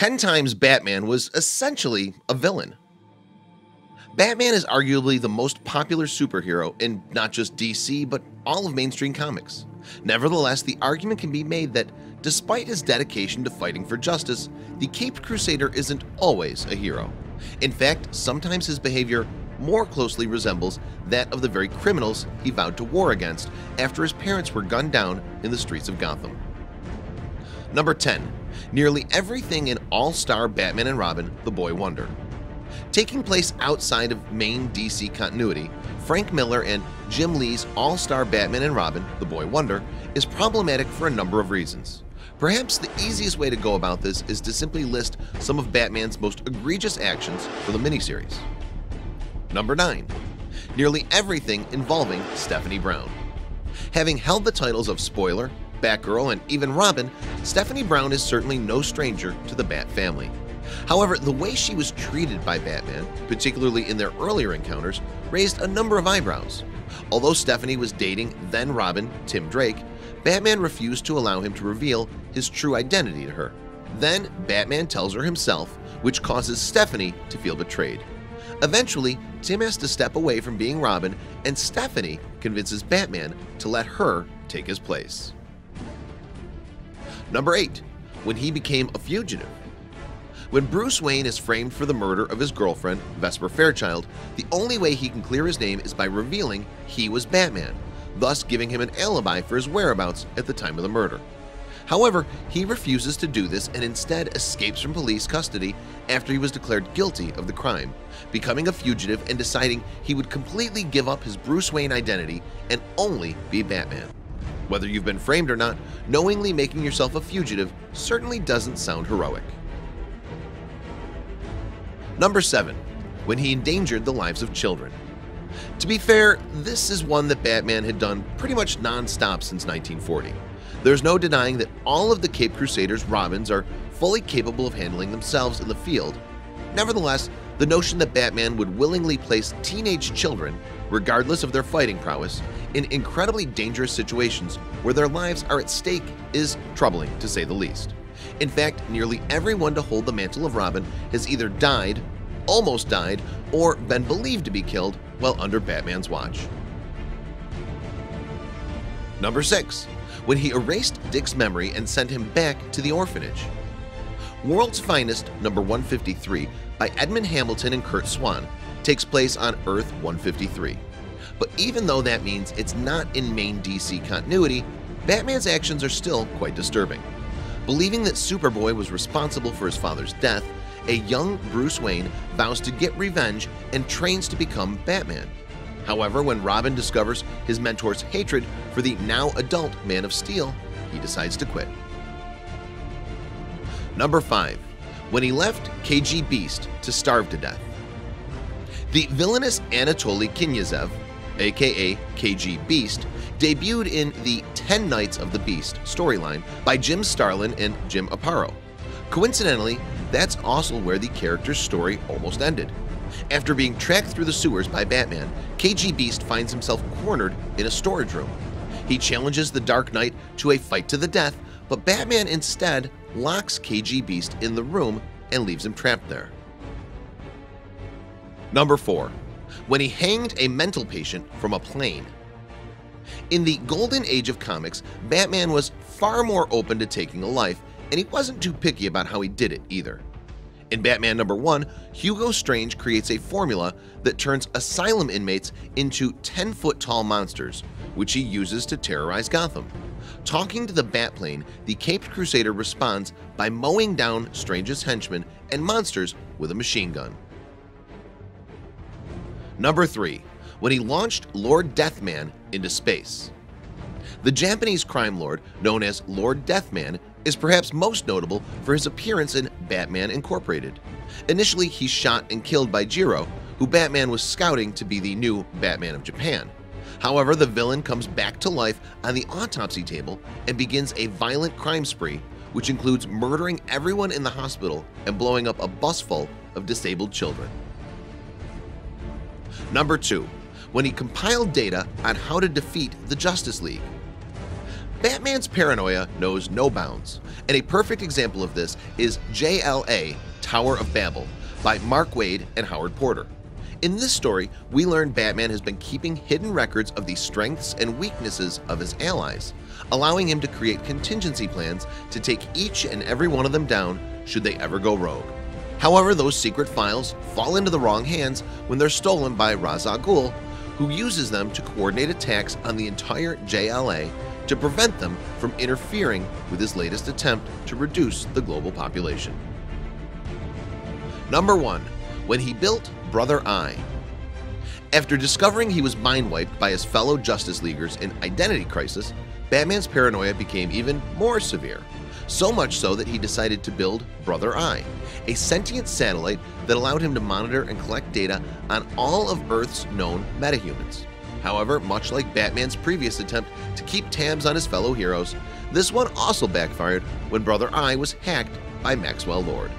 10 times Batman was essentially a villain. Batman is arguably the most popular superhero in not just DC but all of mainstream comics. Nevertheless, the argument can be made that despite his dedication to fighting for justice, the Caped Crusader isn't always a hero. In fact, sometimes his behavior more closely resembles that of the very criminals he vowed to war against after his parents were gunned down in the streets of Gotham. Number 10. Nearly everything in All-Star Batman and Robin: The Boy Wonder. Taking place outside of main DC continuity, Frank Miller and Jim Lee's All-Star Batman and Robin: The Boy Wonder is problematic for a number of reasons. Perhaps the easiest way to go about this is to simply list some of Batman's most egregious actions for the miniseries. Number 9. Nearly everything involving Stephanie Brown. Having held the titles of Spoiler, Batgirl, and even Robin, Stephanie Brown is certainly no stranger to the Bat family. However, the way she was treated by Batman, particularly in their earlier encounters, raised a number of eyebrows. Although Stephanie was dating then Robin, Tim Drake, Batman refused to allow him to reveal his true identity to her. Then Batman tells her himself, which causes Stephanie to feel betrayed. Eventually, Tim has to step away from being Robin, and Stephanie convinces Batman to let her take his place. Number 8. When he became a fugitive. When Bruce Wayne is framed for the murder of his girlfriend, Vesper Fairchild, the only way he can clear his name is by revealing he was Batman, thus giving him an alibi for his whereabouts at the time of the murder. However, he refuses to do this and instead escapes from police custody after he was declared guilty of the crime, becoming a fugitive and deciding he would completely give up his Bruce Wayne identity and only be Batman. Whether you've been framed or not, knowingly making yourself a fugitive certainly doesn't sound heroic. Number 7. When he endangered the lives of children. To be fair, this is one that Batman had done pretty much non-stop since 1940. There's no denying that all of the Caped Crusaders' Robins are fully capable of handling themselves in the field. Nevertheless, the notion that Batman would willingly place teenage children, regardless of their fighting prowess, in incredibly dangerous situations where their lives are at stake is troubling, to say the least. In fact, nearly everyone to hold the mantle of Robin has either died, almost died, or been believed to be killed while under Batman's watch. Number 6. When he erased Dick's memory and sent him back to the orphanage. World's Finest number 153 by Edmund Hamilton and Kurt Swan takes place on Earth 153. But even though that means it's not in main DC continuity, Batman's actions are still quite disturbing. Believing that Superboy was responsible for his father's death, a young Bruce Wayne vows to get revenge and trains to become Batman. However, when Robin discovers his mentor's hatred for the now adult Man of Steel, he decides to quit. Number 5. When he left KG Beast to starve to death. The villainous Anatoly Knyazev, aka KG Beast, debuted in the 10 Nights of the Beast storyline by Jim Starlin and Jim Aparo. Coincidentally, that's also where the character's story almost ended. After being tracked through the sewers by Batman, KG Beast finds himself cornered in a storage room. He challenges the Dark Knight to a fight to the death, but Batman instead locks KG Beast in the room and leaves him trapped there. Number 4. When he hanged a mental patient from a plane. In the golden age of comics, Batman was far more open to taking a life, and he wasn't too picky about how he did it either. In Batman number 1, Hugo Strange creates a formula that turns asylum inmates into 10-foot-tall monsters, which he uses to terrorize Gotham. Talking to the Batplane, the Caped Crusader responds by mowing down Strange's henchmen and monsters with a machine gun. Number 3. When he launched Lord Deathman into space. The Japanese crime lord known as Lord Deathman is perhaps most notable for his appearance in Batman Incorporated. Initially, he's shot and killed by Jiro, who Batman was scouting to be the new Batman of Japan. However, the villain comes back to life on the autopsy table and begins a violent crime spree, which includes murdering everyone in the hospital and blowing up a bus full of disabled children. Number 2. When he compiled data on how to defeat the Justice League. Batman's paranoia knows no bounds, and a perfect example of this is JLA Tower of Babel by Mark Waid and Howard Porter. In this story, we learn Batman has been keeping hidden records of the strengths and weaknesses of his allies, allowing him to create contingency plans to take each and every one of them down should they ever go rogue. However, those secret files fall into the wrong hands when they're stolen by Ra's al Ghul, who uses them to coordinate attacks on the entire JLA to prevent them from interfering with his latest attempt to reduce the global population. Number 1. When he built Brother Eye. After discovering he was mind-wiped by his fellow Justice Leaguers in Identity Crisis, Batman's paranoia became even more severe, so much so that he decided to build Brother Eye, a sentient satellite that allowed him to monitor and collect data on all of Earth's known metahumans. However, much like Batman's previous attempt to keep tabs on his fellow heroes, this one also backfired when Brother Eye was hacked by Maxwell Lord.